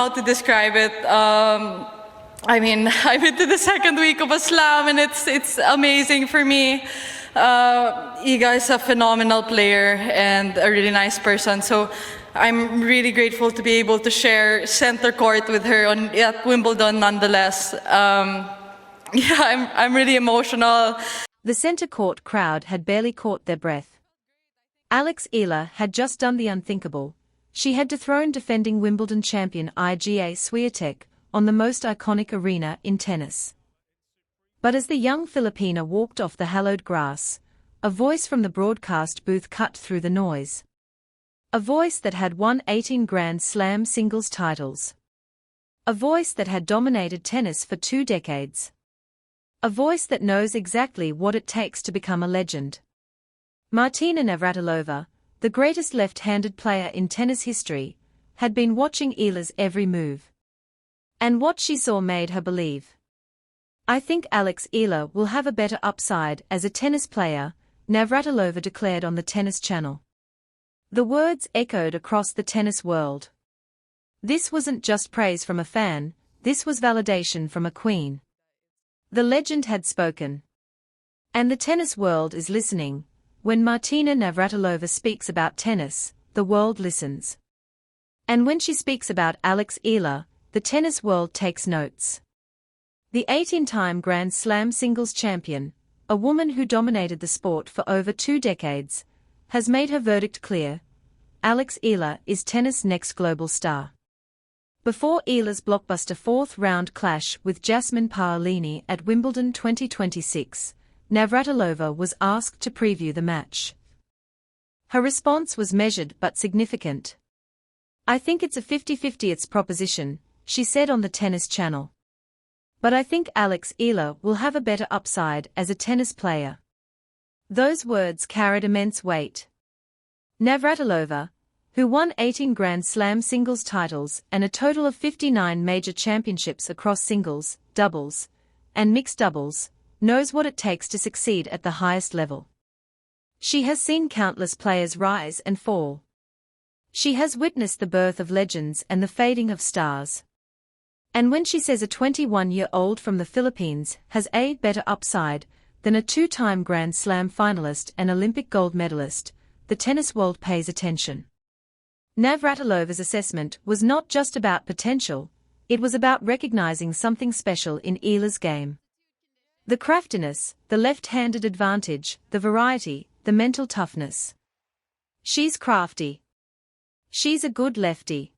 How to describe it? I mean, I'm into the second week of a slam, and it's amazing for me. Iga is a phenomenal player and a really nice person, so I'm really grateful to be able to share center court with her at Wimbledon nonetheless. I'm really emotional. The center court crowd had barely caught their breath. Alex Eala had just done the unthinkable. She had dethroned defending Wimbledon champion Iga Świątek on the most iconic arena in tennis. But as the young Filipina walked off the hallowed grass, a voice from the broadcast booth cut through the noise. A voice that had won 18 Grand Slam singles titles. A voice that had dominated tennis for 2 decades. A voice that knows exactly what it takes to become a legend. Martina Navratilova, the greatest left-handed player in tennis history, had been watching Eala's every move. And what she saw made her believe. "I think Alex Eala will have a better upside as a tennis player," Navratilova declared on the Tennis Channel. The words echoed across the tennis world. This wasn't just praise from a fan, this was validation from a queen. The legend had spoken. And the tennis world is listening. When Martina Navratilova speaks about tennis, the world listens. And when she speaks about Alex Eala, the tennis world takes notes. The 18-time Grand Slam singles champion, a woman who dominated the sport for over 2 decades, has made her verdict clear. Alex Eala is tennis' next global star. Before Eala's blockbuster 4th-round clash with Jasmine Paolini at Wimbledon 2026, Navratilova was asked to preview the match. Her response was measured but significant. "I think it's a 50-50 proposition," she said on the Tennis Channel. "But I think Alex Eala will have a better upside as a tennis player." Those words carried immense weight. Navratilova, who won 18 Grand Slam singles titles and a total of 59 major championships across singles, doubles, and mixed doubles, knows what it takes to succeed at the highest level. She has seen countless players rise and fall. She has witnessed the birth of legends and the fading of stars. And when she says a 21-year-old from the Philippines has a better upside than a 2-time Grand Slam finalist and Olympic gold medalist, the tennis world pays attention. Navratilova's assessment was not just about potential, it was about recognizing something special in Eala's game. The craftiness, the left-handed advantage, the variety, the mental toughness. She's crafty. She's a good lefty.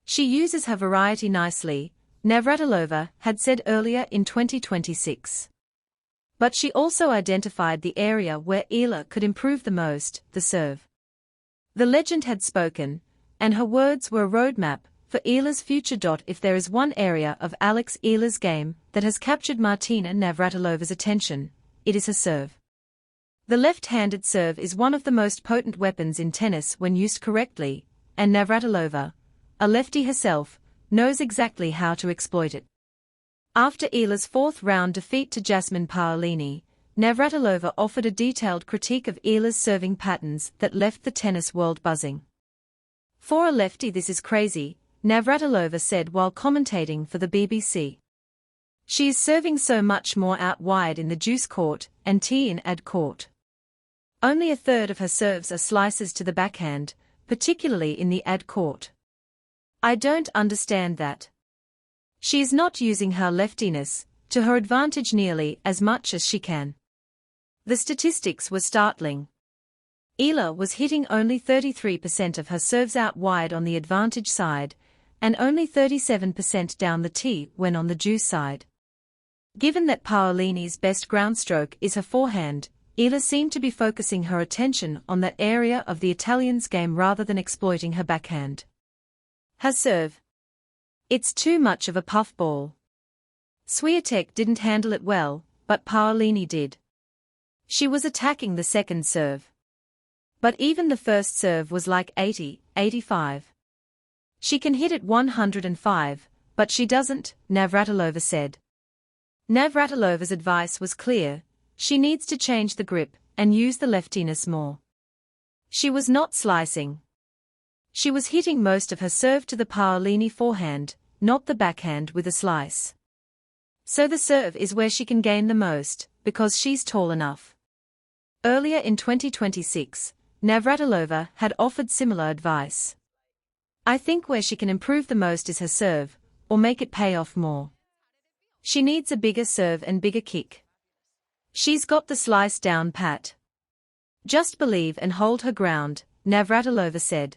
She uses her variety nicely, Navratilova had said earlier in 2026. But she also identified the area where Eala could improve the most, the serve. The legend had spoken, and her words were a roadmap for Eala's future. If there is one area of Alex Eala's game that has captured Martina Navratilova's attention, it is her serve. The left-handed serve is one of the most potent weapons in tennis when used correctly, and Navratilova, a lefty herself, knows exactly how to exploit it. After Eala's 4th-round defeat to Jasmine Paolini, Navratilova offered a detailed critique of Eala's serving patterns that left the tennis world buzzing. "For a lefty, this is crazy," Navratilova said while commentating for the BBC. "She is serving so much more out wide in the juice court and tee in ad court. Only a third of her serves are slices to the backhand, particularly in the ad court. I don't understand that. She is not using her leftiness to her advantage nearly as much as she can." The statistics were startling. Eala was hitting only 33% of her serves out wide on the advantage side, and only 37% down the tee when on the juice side. Given that Paolini's best groundstroke is her forehand, Eala seemed to be focusing her attention on that area of the Italian's game rather than exploiting her backhand. Her serve. It's too much of a puffball. Świątek didn't handle it well, but Paolini did. She was attacking the second serve. But even the first serve was like 80, 85. She can hit it 105, but she doesn't, Navratilova said. Navratilova's advice was clear: she needs to change the grip and use the leftiness more. She was not slicing. She was hitting most of her serve to the Paolini forehand, not the backhand with a slice. So the serve is where she can gain the most, because she's tall enough. Earlier in 2026, Navratilova had offered similar advice. I think where she can improve the most is her serve, or make it pay off more. She needs a bigger serve and bigger kick. She's got the slice down pat. Just believe and hold her ground, Navratilova said.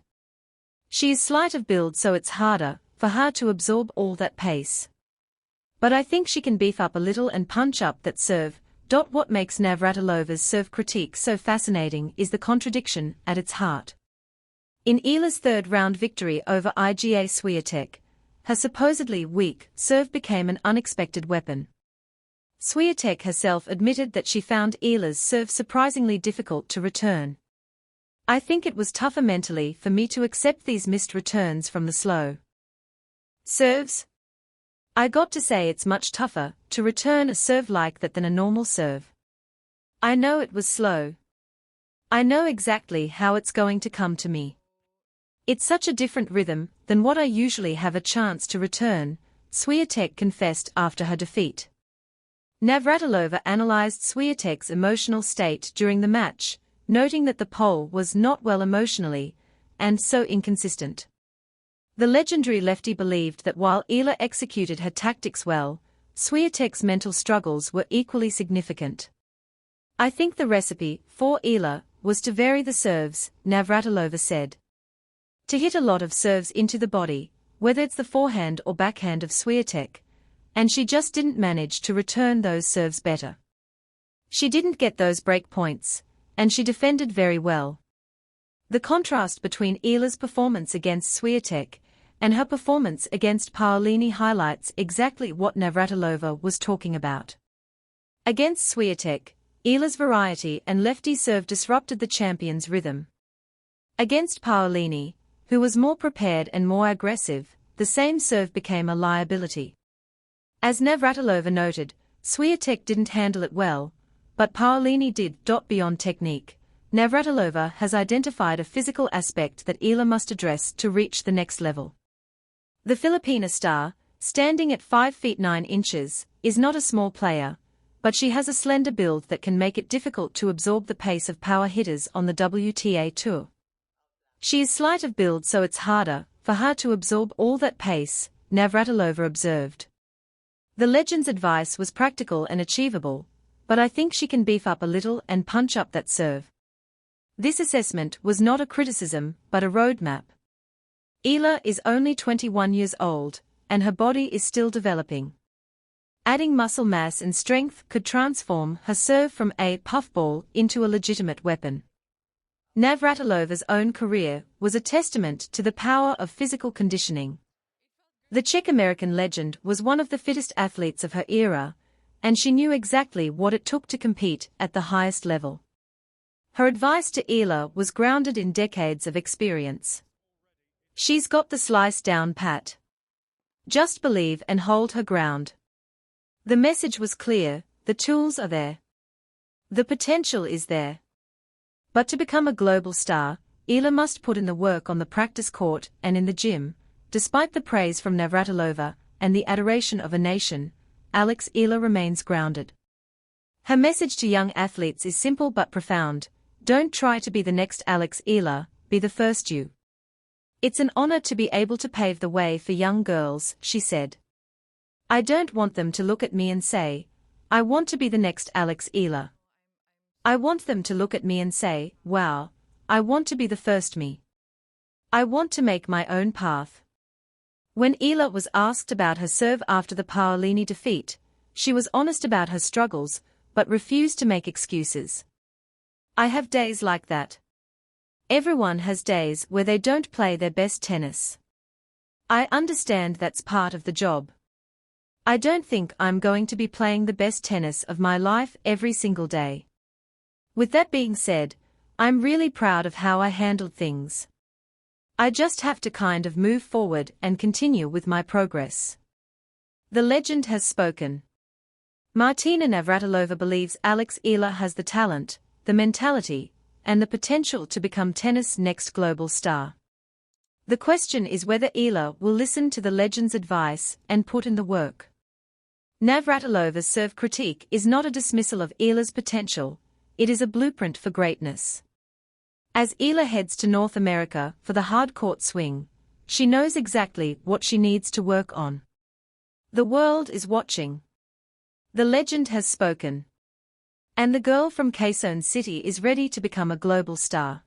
She is slight of build, so it's harder for her to absorb all that pace. But I think she can beef up a little and punch up that serve. What makes Navratilova's serve critique so fascinating is the contradiction at its heart. In Eala's third-round victory over Iga Świątek, her supposedly weak serve became an unexpected weapon. Świątek herself admitted that she found Eala's serve surprisingly difficult to return. I think it was tougher mentally for me to accept these missed returns from the slow serves. I got to say it's much tougher to return a serve like that than a normal serve. I know it was slow. I know exactly how it's going to come to me. It's such a different rhythm than what I usually have a chance to return, Świątek confessed after her defeat. Navratilova analyzed Świątek's emotional state during the match, noting that the Pole was not well emotionally, and so inconsistent. The legendary lefty believed that while Eala executed her tactics well, Świątek's mental struggles were equally significant. I think the recipe for Eala was to vary the serves, Navratilova said. To hit a lot of serves into the body, whether it's the forehand or backhand of Świątek, and she just didn't manage to return those serves better. She didn't get those break points, and she defended very well. The contrast between Eala's performance against Świątek and her performance against Paolini highlights exactly what Navratilova was talking about. Against Świątek, Eala's variety and lefty serve disrupted the champion's rhythm. Against Paolini, who was more prepared and more aggressive, the same serve became a liability. As Navratilova noted, Świątek didn't handle it well, but Paolini did. Beyond technique, Navratilova has identified a physical aspect that Eala must address to reach the next level. The Filipina star, standing at 5 feet 9 inches, is not a small player, but she has a slender build that can make it difficult to absorb the pace of power hitters on the WTA Tour. She is slight of build, so it's harder for her to absorb all that pace, Navratilova observed. The legend's advice was practical and achievable, but I think she can beef up a little and punch up that serve. This assessment was not a criticism but a roadmap. Eala is only 21 years old, and her body is still developing. Adding muscle mass and strength could transform her serve from a puffball into a legitimate weapon. Navratilova's own career was a testament to the power of physical conditioning. The Czech-American legend was one of the fittest athletes of her era, and she knew exactly what it took to compete at the highest level. Her advice to Eala was grounded in decades of experience. She's got the slice down pat. Just believe and hold her ground. The message was clear, the tools are there. The potential is there. But to become a global star, Eala must put in the work on the practice court and in the gym. Despite the praise from Navratilova and the adoration of a nation, Alex Eala remains grounded. Her message to young athletes is simple but profound: don't try to be the next Alex Eala, be the first you. It's an honor to be able to pave the way for young girls, she said. I don't want them to look at me and say, I want to be the next Alex Eala. I want them to look at me and say, wow, I want to be the first me. I want to make my own path. When Eala was asked about her serve after the Paolini defeat, she was honest about her struggles, but refused to make excuses. I have days like that. Everyone has days where they don't play their best tennis. I understand that's part of the job. I don't think I'm going to be playing the best tennis of my life every single day. With that being said, I'm really proud of how I handled things. I just have to kind of move forward and continue with my progress. The legend has spoken. Martina Navratilova believes Alex Eala has the talent, the mentality, and the potential to become tennis' next global star. The question is whether Eala will listen to the legend's advice and put in the work. Navratilova's serve critique is not a dismissal of Eala's potential, it is a blueprint for greatness. As Eala heads to North America for the hard-court swing, she knows exactly what she needs to work on. The world is watching. The legend has spoken. And the girl from Quezon City is ready to become a global star.